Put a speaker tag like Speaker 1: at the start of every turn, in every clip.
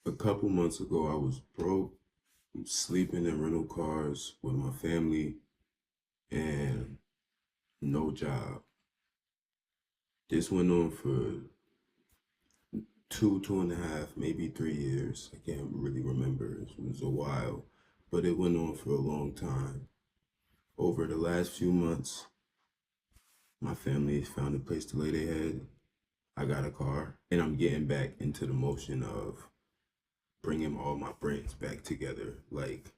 Speaker 1: A couple months ago, I was broke, sleeping in rental cars with my family, and no job. This went on for 2.5, maybe 3 years. I can't really remember. It was a while, but it went on for a long time. Over the last few months, my family found a place to lay their head. I got a car, and I'm getting back into the motion of bringing all my brands back together, like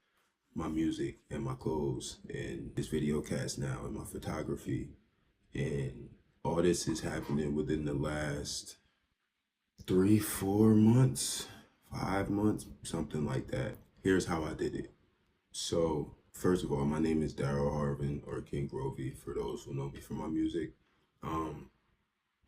Speaker 1: my music and my clothes and this video cast now and my photography. And all this is happening within the last 3, 4 months, 5 months, something like that. Here's how I did it. So, first of all, my name is Daryl Harvin, or King Grovey, for those who know me from my music. Um,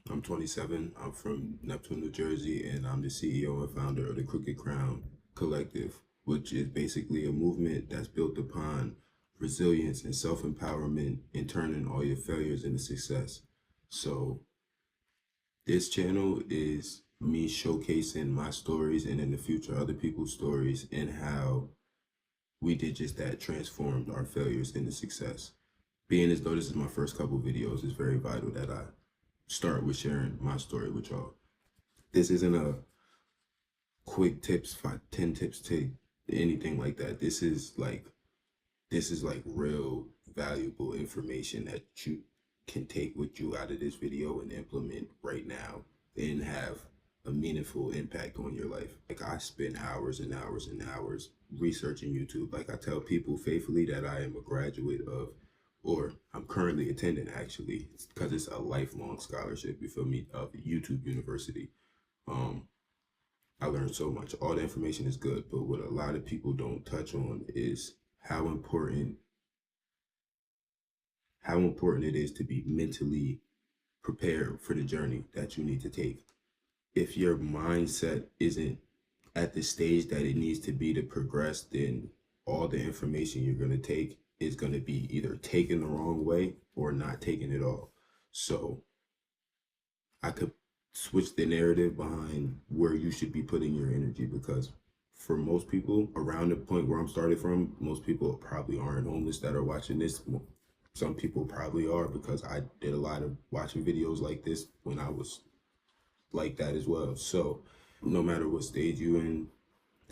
Speaker 1: I'm 27. I'm from Neptune, New Jersey, and I'm the CEO and founder of the Crooked Crown Collective, which is basically a movement that's built upon resilience and self-empowerment and turning all your failures into success. So this channel is me showcasing my stories and in the future other people's stories and how we did just that, transformed our failures into success. Being as though this is my first couple videos, it's very vital that I start with sharing my story with y'all. This isn't a quick tips, 10 tips to anything like that. This is like real valuable information that you can take with you out of this video and implement right now and have a meaningful impact on your life. Like, I spend hours and hours and hours researching YouTube. Like, I tell people faithfully that I am a graduate of, or I'm currently attending, actually, because it's a lifelong scholarship, you feel me, of YouTube University. I learned so much. All the information is good, but what a lot of people don't touch on is how important it is to be mentally prepared for the journey that you need to take. If your mindset isn't at the stage that it needs to be to progress, then all the information you're going to take is going to be either taken the wrong way or not taken at all. So I could switch the narrative behind where you should be putting your energy, because for most people around the point where I'm starting from, most people probably aren't homeless that are watching this. Some people probably are, because I did a lot of watching videos like this when I was like that as well. So no matter what stage you're in,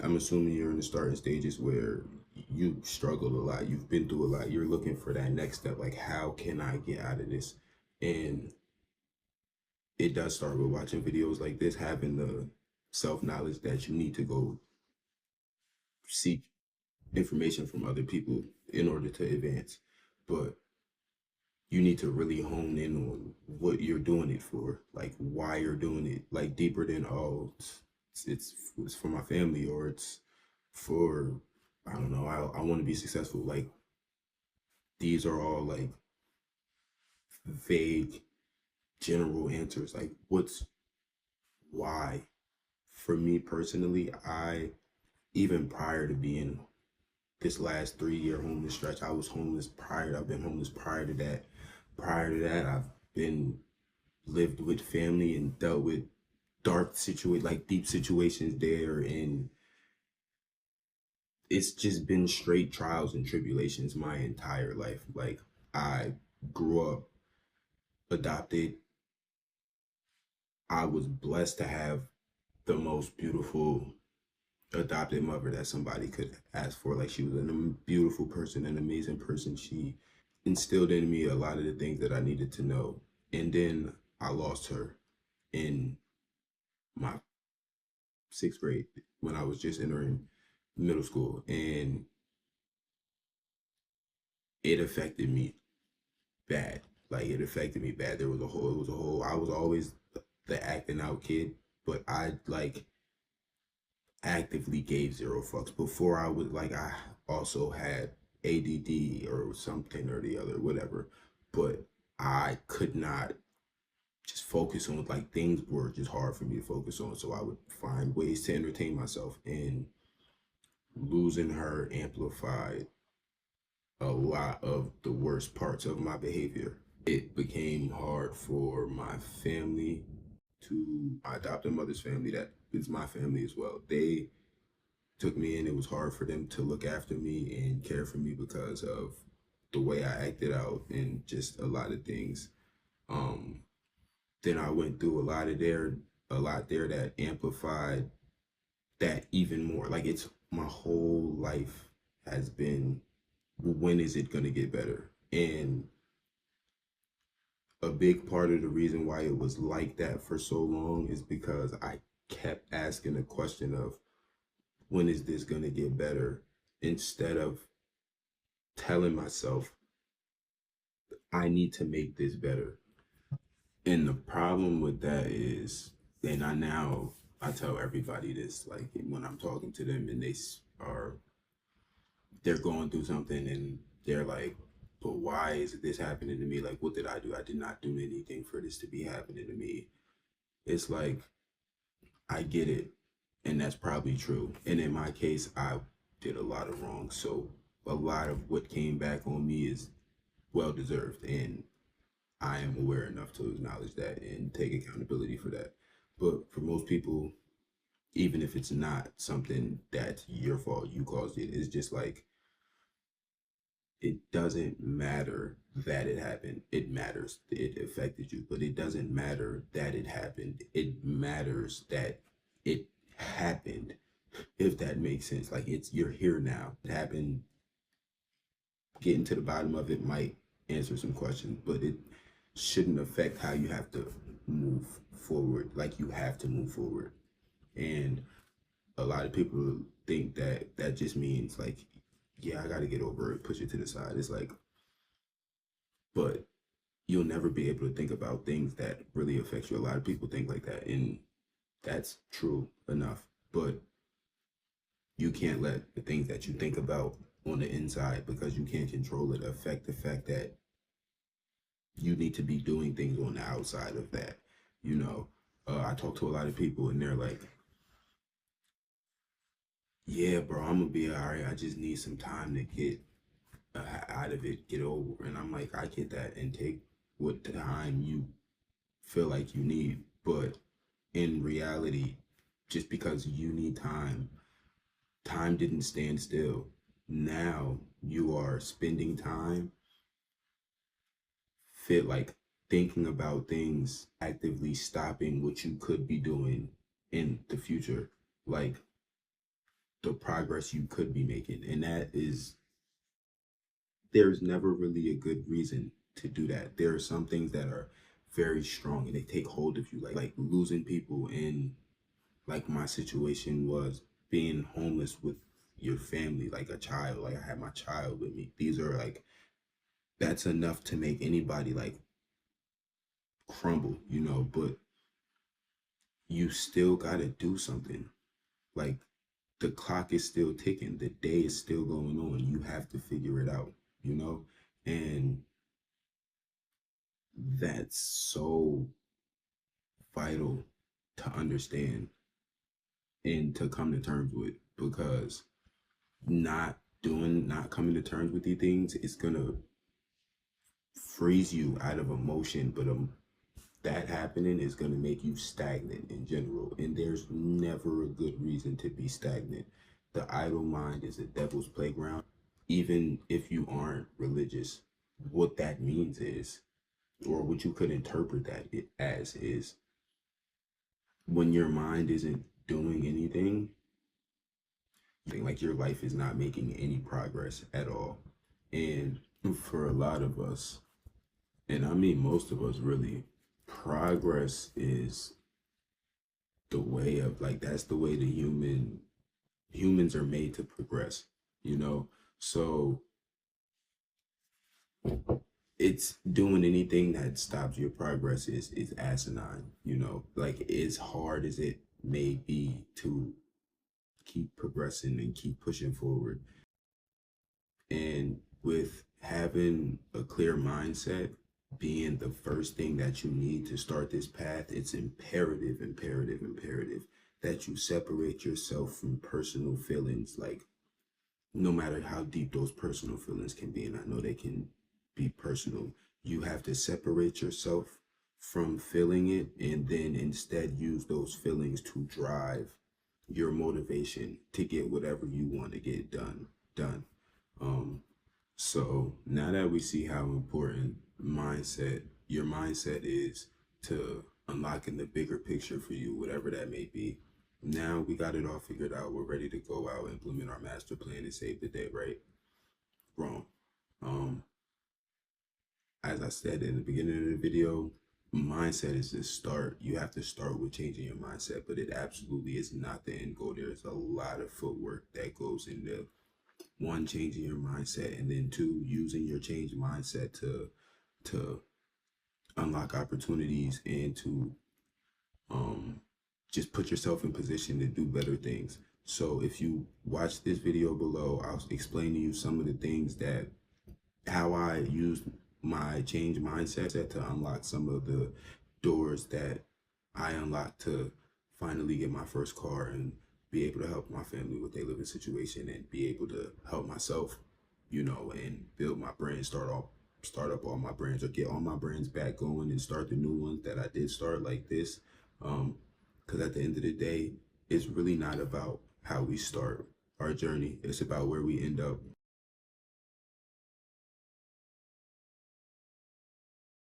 Speaker 1: I'm assuming you're in the starting stages where you struggled a lot, you've been through a lot, you're looking for that next step, like, how can I get out of this? And it does start with watching videos like this, having the self-knowledge that you need to go seek information from other people in order to advance. But you need to really hone in on what you're doing it for, like why you're doing it, like deeper than, oh, it's for my family, or it's for, I don't know, I want to be successful. Like, these are all like vague general answers. Like, what's why? For me personally, I, even prior to being this last 3 year homeless stretch, I was homeless prior. I've been homeless prior to that. Prior to that, I've been lived with family and dealt with like deep situations there, and it's just been straight trials and tribulations my entire life. Like, I grew up adopted. I was blessed to have the most beautiful adopted mother that somebody could ask for. Like, she was a beautiful person, an amazing person. She instilled in me a lot of the things that I needed to know. And then I lost her in my 6th grade, when I was just entering middle school, and it affected me bad. Like, it affected me bad. I was always the acting out kid, but I like actively gave zero fucks. Before, I was like, I also had ADD or something or the other, whatever, but I could not just focus on, like, things were just hard for me to focus on. So I would find ways to entertain myself, and losing her amplified a lot of the worst parts of my behavior. It became hard for my family, to my adopted mother's family, that is my family as well. They took me in, it was hard for them to look after me and care for me because of the way I acted out and just a lot of things. Um, then I went through a lot there that amplified that even more. Like it's my whole life has been, when is it gonna get better? And a big part of the reason why it was like that for so long is because I kept asking the question of, when is this gonna get better? Instead of telling myself I need to make this better. And the problem with that is, and I tell everybody this, like when I'm talking to them and are they're going through something and they're like, but why is this happening to me? Like, what did I do? I did not do anything for this to be happening to me. It's like, I get it. And that's probably true. And in my case, I did a lot of wrong. So a lot of what came back on me is well deserved. And I am aware enough to acknowledge that and take accountability for that. But for most people, even if it's not something that's your fault, you caused it, it's just like, it doesn't matter that it happened. It matters. It affected you, but it doesn't matter that it happened. It matters that it happened, if that makes sense. Like you're here now. It happened. Getting to the bottom of it might answer some questions, but it shouldn't affect how you have to move forward. Like you have to move forward. And a lot of people think that that just means like, yeah, I got to get over it, push it to the side. It's like, but you'll never be able to think about things that really affect you. A lot of people think like that, and that's true enough. But you can't let the things that you think about on the inside, because you can't control it, affect the fact that you need to be doing things on the outside of that. You know, I talk to a lot of people and they're like, yeah, bro, I'm gonna be all right. I just need some time to get out of it, get over. And I'm like, I get that, and take what time you feel like you need. But in reality, just because you need time, time didn't stand still. Now you are spending time fit like thinking about things, actively stopping what you could be doing in the future, like the progress you could be making. And that is, there's never really a good reason to do that. There are some things that are very strong and they take hold of you, like losing people. And like my situation was being homeless with your family, like a child. Like I had my child with me. These are like, that's enough to make anybody like crumble, you know. But you still got to do something. Like the clock is still ticking, the day is still going on. You have to figure it out, you know. And that's so vital to understand and to come to terms with, because not coming to terms with these things is gonna freeze you out of emotion. But that happening is going to make you stagnant in general. And there's never a good reason to be stagnant. The idle mind is a devil's playground. Even if you aren't religious, what that means is, or what you could interpret that it as, is when your mind isn't doing anything, like your life is not making any progress at all. And for a lot of us, and I mean most of us really, progress is the way of, like, that's the way humans are made to progress, you know. So it's doing anything that stops your progress is asinine, you know. Like as hard as it may be to keep progressing and keep pushing forward, and with having a clear mindset being the first thing that you need to start this path, it's imperative that you separate yourself from personal feelings. Like no matter how deep those personal feelings can be, and I know they can be personal, you have to separate yourself from feeling it, and then instead use those feelings to drive your motivation to get whatever you want to get done. Um, so now that we see how important your mindset is to unlocking the bigger picture for you, whatever that may be. Now we got it all figured out. We're ready to go out, implement our master plan, and save the day, right? Wrong. Um, as I said in the beginning of the video, mindset is the start. You have to start with changing your mindset, but it absolutely is not the end goal. There's a lot of footwork that goes into one, changing your mindset, and then two, using your changed mindset to unlock opportunities and to um just put yourself in position to do better things. So if you watch this video below, I'll explain to you some of the things that how I used my change mindset to unlock some of the doors that I unlocked to finally get my first car and be able to help my family with their living situation and be able to help myself, and build my brand, start up all my brands or get all my brands back going and start the new ones that I did start like this. Because at the end of the day, it's really not about how we start our journey. It's about where we end up